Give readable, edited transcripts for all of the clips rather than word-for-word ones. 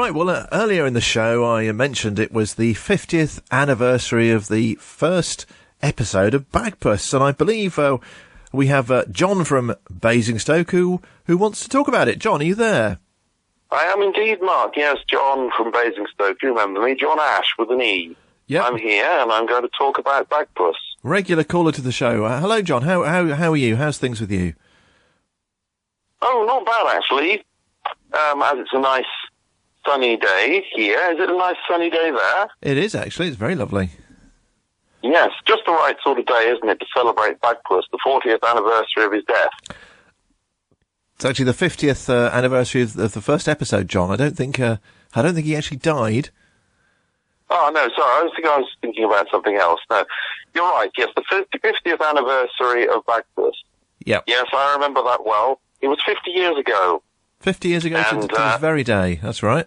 Right, well, earlier in the show I mentioned it was the 50th anniversary of the first episode of Bagpuss, and I believe we have John from Basingstoke who wants to talk about it. John, are you there? I am indeed, Mark. Yes, John from Basingstoke. Do you remember me? John Ashe with an E. Yep. I'm here, and I'm going to talk about Bagpuss. Regular caller to the show. Hello, John. How are you? How's things with you? Oh, not bad, actually. As it's a nice sunny day here. Is it a nice sunny day there? It is, actually. It's very lovely. Yes, just the right sort of day, isn't it, to celebrate Bagpuss, the 40th anniversary of his death. It's actually the 50th anniversary of the first episode, John. I don't think he actually died. Oh, no, sorry. I was thinking about something else. No, you're right. Yes, the 50th anniversary of Bagpuss. Yep. Yes, I remember that well. It was 50 years ago. 50 years ago to this very day. That's right.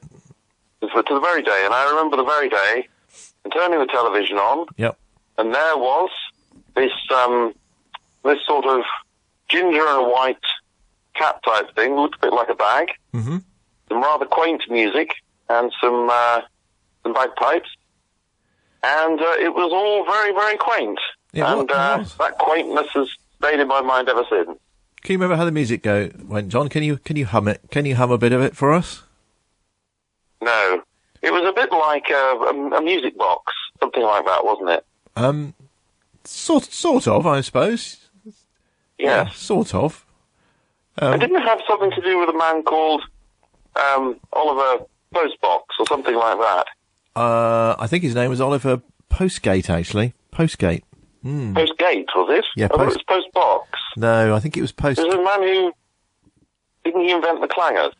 To the very day. And I remember the very day and turning the television on. Yep. And there was this sort of ginger and white cap type thing, looked a bit like a bag. Mm-hmm. Some rather quaint music and some bagpipes. And it was all very, very quaint. Yeah, that quaintness has stayed in my mind ever since. Can you remember how the music went, John? Can you hum it? Can you hum a bit of it for us? No. It was a bit like a music box, something like that, wasn't it? Sort of, I suppose. Yeah, sort of. It didn't have something to do with a man called Oliver Postbox or something like that. I think his name was Oliver Postgate, actually. Postgate. Postgate, was it? Yeah, I thought it was Postbox. No, I think it was Post... There's a man who... Didn't he invent the clangers?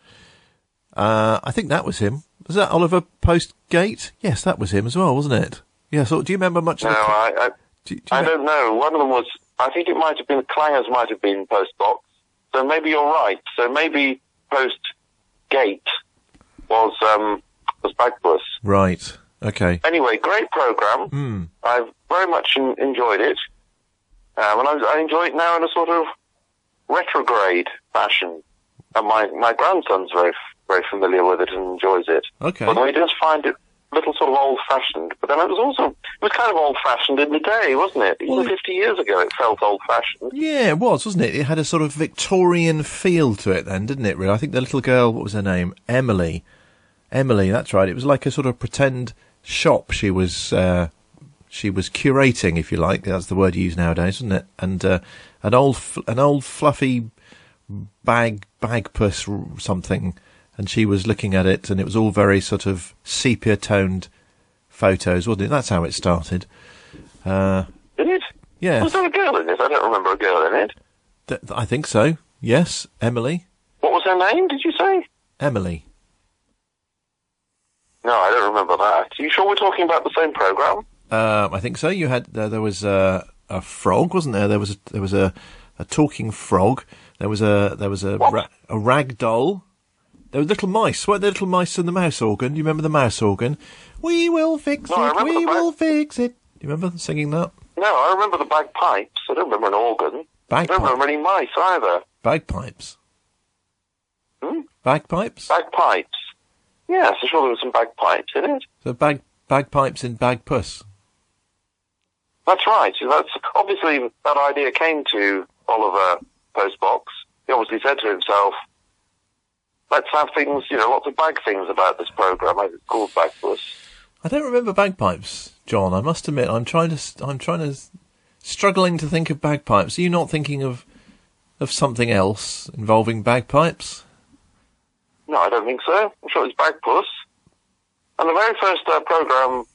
I think that was him. Was that Oliver Postgate? Yes, that was him as well, wasn't it? Yeah, so do you remember much of the... No, I don't know. One of them was... I think it might have been... The clangers might have been Postbox. So maybe you're right. So maybe Postgate was Bagpuss. Right. Okay. Anyway, great program. I've very much enjoyed it. And I enjoy it now in a sort of retrograde fashion. And my grandson's very, very familiar with it and enjoys it. Okay. Although he does find it a little sort of old-fashioned. But then it was kind of old-fashioned in the day, wasn't it? Even 50 years ago it felt old-fashioned. Yeah, it was, wasn't it? It had a sort of Victorian feel to it then, didn't it, really? I think the little girl, what was her name? Emily, that's right. It was like a sort of pretend shop she was curating, if you like. That's the word used nowadays, isn't it? And an old fluffy bagpuss something, and she was looking at it, and it was all very sort of sepia toned photos, wasn't it? That's how it started. Did it? Yeah. Was there a girl in it? I don't remember a girl in it. I think so. Yes, Emily. What was her name? Did you say? Emily. No, I don't remember that. Are you sure we're talking about the same program? I think so. You had there was a frog, wasn't there? There was a talking frog. There was a rag doll. There were little mice. Weren't there little mice in the mouse organ? Do you remember the mouse organ? We will fix it. We will fix it. Do you remember singing that? No, I remember the bagpipes. I don't remember an organ. I don't remember any mice either. Bagpipes. Bagpipes. Bagpipes. Yes, I'm sure there were some bagpipes in it. So bagpipes in Bagpuss. That's right. That's obviously that idea came to Oliver Postbox. He obviously said to himself, "Let's have things, lots of bag things about this program." It's called Bagpuss. I don't remember bagpipes, John. I must admit, I'm struggling to think of bagpipes. Are you not thinking of something else involving bagpipes? No, I don't think so. I'm sure it's Bagpuss. And the very first program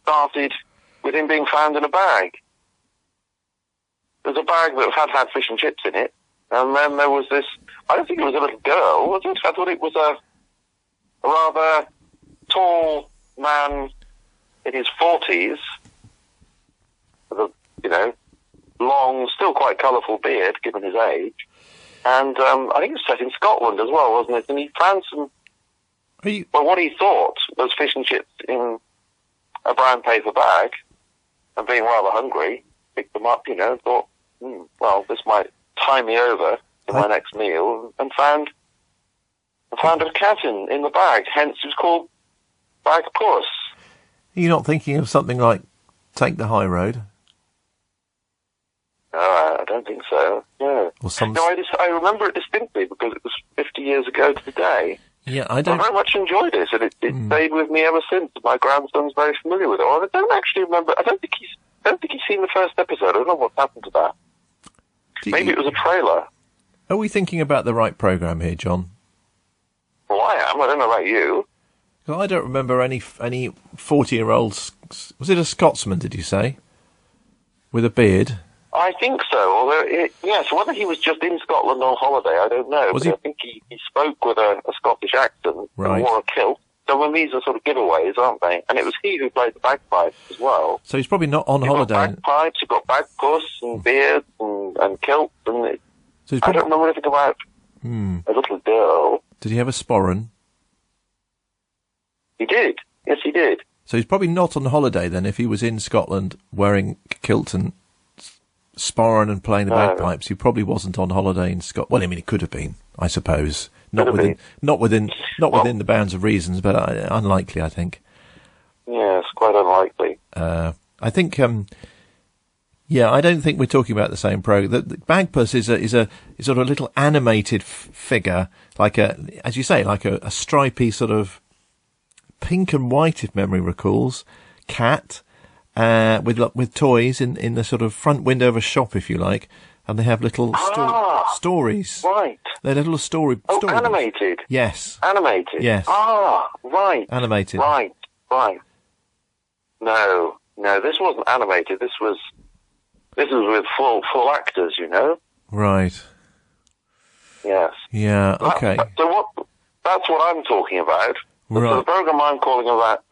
started with him being found in a bag. There's a bag that had fish and chips in it. And then there was this, I don't think it was a little girl, was it? I thought it was a rather tall man in his 40s with a, long, still quite colourful beard, given his age. And I think it was set in Scotland as well, wasn't it? And he found what he thought was fish and chips in a brown paper bag, and being rather hungry, picked them up, thought, well, this might tie me over to my next meal, and found and found a cat in the bag. Hence, it was called Bagpuss. You're not thinking of something like Take the High Road? No, I don't think so. No. Or some... No, I remember it distinctly because it was 50 years ago to the day. Yeah, I don't... I very much enjoyed it, and it stayed with me ever since. My grandson's very familiar with it. Or I don't actually remember. I don't think he's seen the first episode. I don't know what's happened to that. Maybe it was a trailer. Are we thinking about the right programme here, John? Well, I am. I don't know about you. Well, I don't remember any 40-year-olds. Was it a Scotsman, did you say? With a beard? I think so. Although, yes, whether he was just in Scotland on holiday, I don't know. Was but he? I think he spoke with a Scottish accent Right. and wore a kilt. So when these are sort of giveaways, aren't they? And it was he who played the bagpipes as well. So he's probably not on You've holiday. got bagpipes, you've got bagpuss and beards and kilts. And So he's I probably... don't remember anything about a little girl. Did he have a sporran? He did. Yes, he did. So he's probably not on holiday then if he was in Scotland wearing kilt and sporran and playing the bagpipes. He probably wasn't on holiday in Scotland. Well, I mean, he could have been, I suppose. Not within the bounds of reasons, but unlikely, I think. Yes, quite unlikely. I think, I don't think we're talking about the same program. The Bagpuss is a sort of little animated figure, like as you say, like a stripy sort of pink and white, if memory recalls, cat, with toys in the sort of front window of a shop, if you like, and they have little stories. Right. They're little story. Oh, stories. animated. Yes. Animated. Yes. Ah, right. Animated. Right. No, this wasn't animated. This was with full actors, you know. Right. Yes. Yeah. Okay. That's what I'm talking about. Right. So the program we're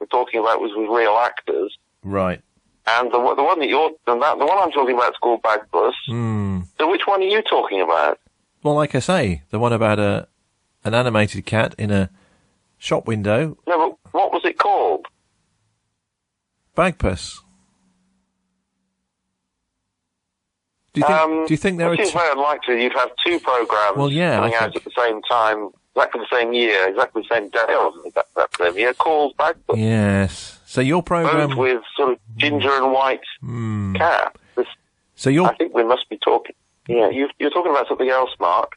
talking about was with real actors. Right. And the one I'm talking about is called Bagpuss. So which one are you talking about? Well, like I say, the one about an animated cat in a shop window. No, but what was it called? Bagpuss. Do you think there are? It seems very unlikely you'd have two programs coming out at the same time, exactly the same year, exactly the same day, or that same year, called Bagpuss. Yes. So your program, both with sort of ginger and white cat. I think we must be talking. Yeah, you're talking about something else, Mark.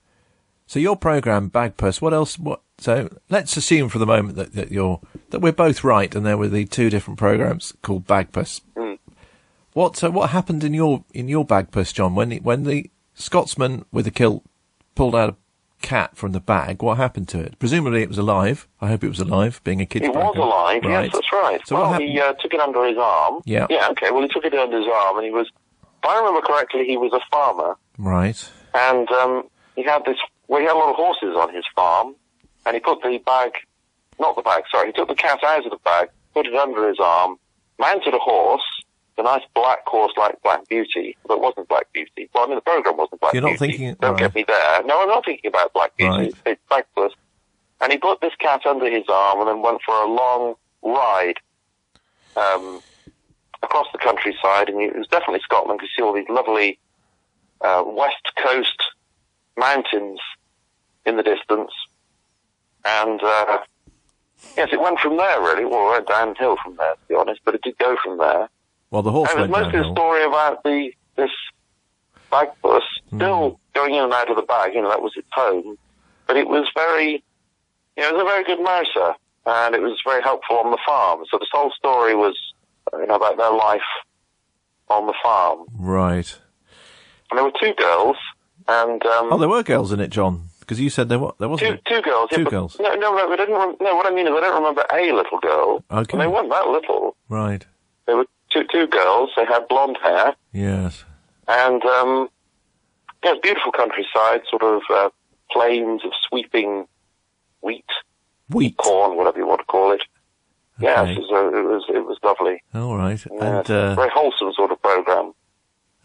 So your program, Bagpuss. What else? So let's assume for the moment that we're both right, and there were the two different programs called Bagpuss. What happened in your Bagpuss, John? When the Scotsman with the kilt pulled out a cat from the bag, what happened to it? Presumably it was alive. I hope it was alive, being a kid's program. It was alive, right. yes, that's right. So he took it under his arm. Yeah. Yeah, okay, well, he took it under his arm, and if I remember correctly, he was a farmer. Right. And he had a lot of horses on his farm, and he put he took the cat out of the bag, put it under his arm, mounted a horse, a nice black horse like Black Beauty, but it wasn't Black Beauty. Well, I mean, the program wasn't Black Beauty. You're not thinking... Don't get me there. No, I'm not thinking about Black Beauty. Right. It's Bagpuss. And he put this cat under his arm and then went for a long ride across the countryside. And it was definitely Scotland, because you see all these lovely west coast mountains in the distance. And, yes, it went from there, really. Well, it went downhill from there, to be honest, but it did go from there. Well, the horse went mostly downhill. a story about this Bagpuss still going in and out of the bag. That was its home. But it was it was a very good mouser, and it was very helpful on the farm. So this whole story was, about their life on the farm. Right. And there were two girls, and there were girls in it, John, because you said there wasn't. Two girls. Two girls. No, I didn't. What I mean is, I don't remember a little girl. Okay. And they weren't that little. Right. They were two girls. They had blonde hair. Yes. And beautiful countryside, sort of plains of sweeping wheat, corn, whatever you want to call it. Okay. Yes, it was lovely. All right. Yes, And very wholesome sort of program.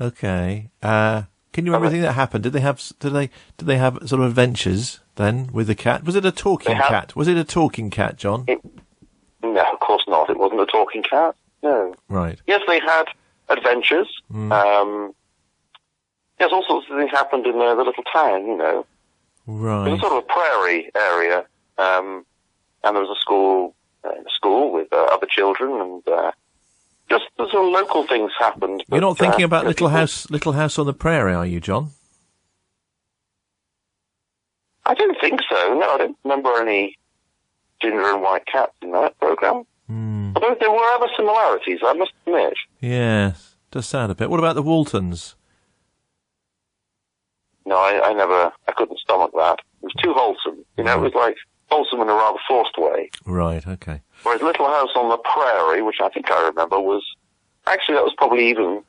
Okay. Can you remember anything that happened? Did they have sort of adventures then with the cat? Was it a talking cat? Was it a talking cat, John? No, of course not. It wasn't a talking cat. No. Right. Yes, they had adventures. Yes, all sorts of things happened in the little town, Right. It was sort of a prairie area, And there was a school with other children, and just the sort of local things happened. You're not thinking about people, Little House on the Prairie, are you, John? I don't think so. No, I don't remember any ginger and white cats in that programme. Although there were other similarities, I must admit. Yes, does sound a bit. What about the Waltons? No, I couldn't stomach that. It was too wholesome. You know, it was like wholesome in a rather forced way. Right, okay. Whereas Little House on the Prairie, which I think I remember, that was probably even...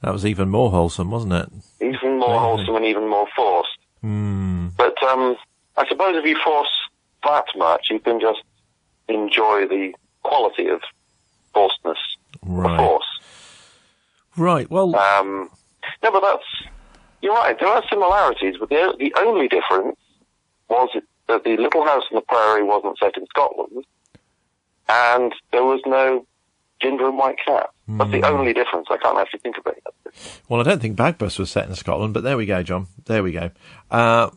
That was even more wholesome, wasn't it? Even more wholesome and even more forced. But I suppose if you force that much, you can just enjoy the quality of forcedness, the force. Right, well... No, but you're right, there are similarities, but the only difference was that the Little House on the Prairie wasn't set in Scotland, and there was no ginger and white cat. That's the only difference. I can't actually think of it. Well, I don't think Bagpuss was set in Scotland, but there we go, John. There we go. No,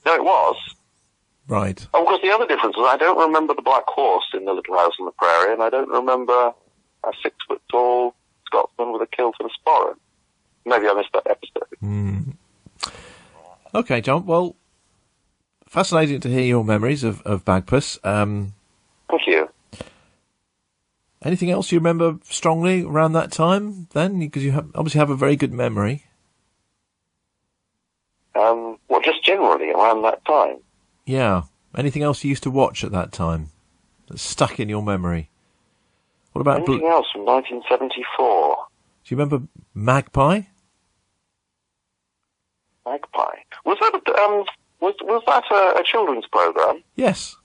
it was. Right. Oh, because the other difference was I don't remember the black horse in the Little House on the Prairie, and I don't remember a 6-foot-tall Scotsman with a kilt and a sporran. Maybe I missed that episode. Okay, John. Well, fascinating to hear your memories of Bagpuss. Thank you. Anything else you remember strongly around that time then? Because you obviously have a very good memory. Well, just generally around that time. Yeah. Anything else you used to watch at that time that's stuck in your memory? What about anything else from 1974? Do you remember Magpie? Magpie. Was that a children's program? Yes.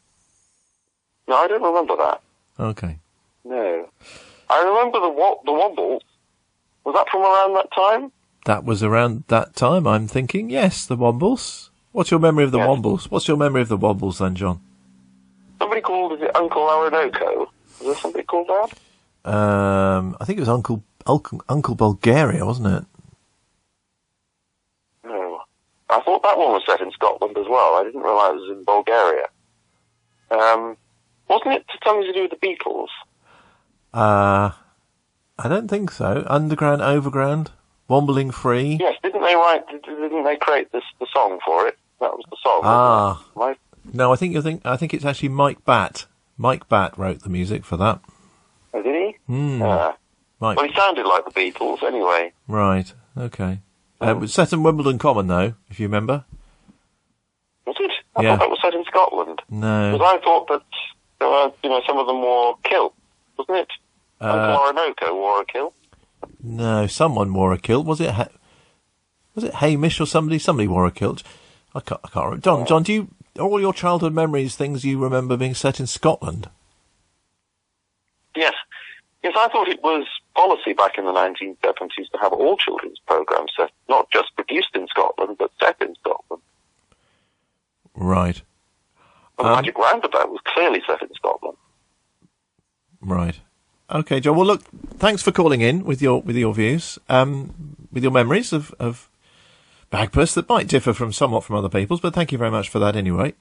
No, I don't remember that. Okay. No. I remember the Wombles. Was that from around that time? That was around that time, I'm thinking. Yes, the Wombles. What's your memory of the Wombles? What's your memory of the Wombles then, John? Somebody called, is it Uncle Orinoco? Was there somebody called that? I think it was Uncle Bulgaria, wasn't it? No. I thought that one was set in Scotland as well. I didn't realise it was in Bulgaria. Wasn't it something to do with the Beatles? I don't think so. Underground, Overground, Wombling Free. Yes, didn't they create the song for it? That was the song. Right? No, I think it's actually Mike Batt. Mike Batt wrote the music for that. Oh, did he? Right. Well, he sounded like the Beatles anyway. Right, okay. It was set in Wimbledon Common, though, if you remember. Was it? I thought that was set in Scotland. No. Because I thought that, some of them wore kilts, wasn't it? Uncle Orinoco wore a kilt. No, someone wore a kilt. Was it Hamish or somebody? Somebody wore a kilt. I can't remember. John, do you, all your childhood memories, things you remember being set in Scotland? Yes. Yes, I thought it was policy back in the 1970s to have all children's programmes set, not just produced in Scotland, but set in Scotland. Right. Well, the Magic Roundabout was clearly set in Scotland. Right. Okay, John. Well, look, thanks for calling in with your views, with your memories of Bagpuss that might differ somewhat from other people's, but thank you very much for that anyway.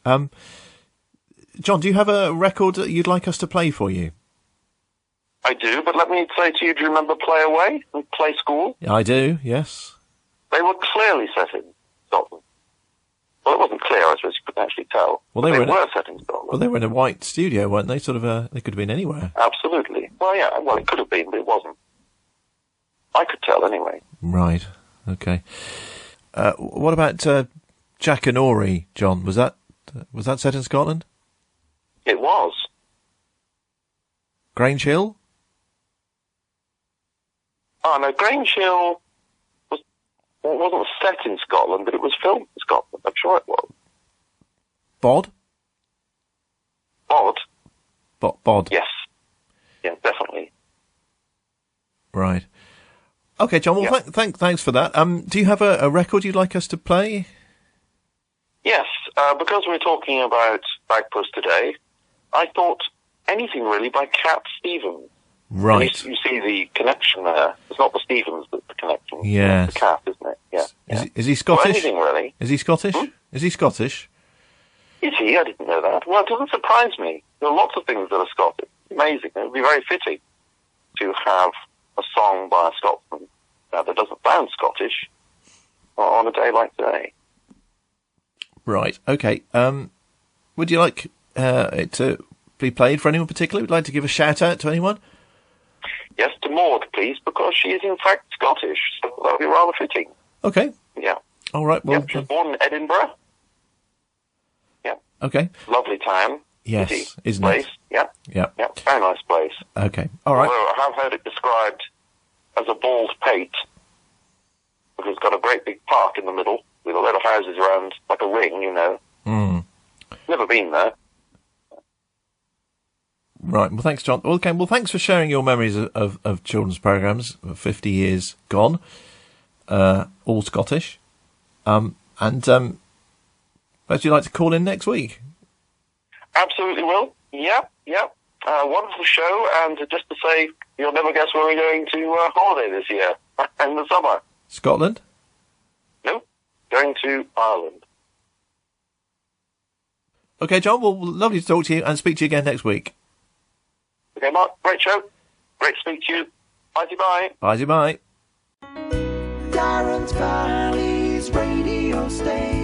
John, do you have a record that you'd like us to play for you? I do, but let me say to you, do you remember Play Away and Play School? I do, yes. They were clearly set in Scotland. Well, it wasn't clear, I suppose you couldn't actually tell. Well, they were set in Scotland. Well, they were in a white studio, weren't they? Sort of, they could have been anywhere. Absolutely. Well, yeah, it could have been, but it wasn't. I could tell anyway. Right, okay. What about Jack and Ori, John? Was that set in Scotland? It was. Grange Hill? Oh, no, Grange Hill wasn't set in Scotland, but it was filmed in Scotland. I'm sure it was. Bod? Bod? Bod. Yes. Yeah, definitely. Right. Okay, John, well, thanks for that. Do you have a record you'd like us to play? Yes, because we're talking about Bagpuss today, I thought anything really by Cat Stevens. Right. You see the connection there. It's not the Stevens that's the connection. Yes. It's the Cat, isn't it? Yeah. Is he Scottish? Well, anything really. Is he Scottish? Is he Scottish? Is he? I didn't know that. Well, it doesn't surprise me. There are lots of things that are Scottish. Amazing. It would be very fitting to have a song by a Scotsman that doesn't sound Scottish on a day like today. Right. Okay. Would you like it to be played for anyone particular? Would you like to give a shout out to anyone? Yes, to Maud, please, because she is in fact Scottish, so that would be rather fitting. Okay. Yeah. All right. Well, she was born in Edinburgh. Yeah. Okay. Lovely town. Yes, city, isn't place. it? Yeah. Yeah. Yeah. Very nice place. Okay. All right. Although I have heard it described as a bald pate, because it's got a great big park in the middle with a lot of houses around, like a ring, you know. Never been there. Right. Well, thanks, John. Okay. Well, thanks for sharing your memories of children's programmes. 50 years gone, all Scottish. Would you like to call in next week? Absolutely will. Yeah. Wonderful show, and just to say, you'll never guess where we're going to holiday this year in the summer. Scotland? No, going to Ireland. Okay, John. Well, lovely to talk to you and speak to you again next week. Okay, Mark. Great show. Great to speak to you. Bye-bye. Bye-bye. Darren's Valley's radio station.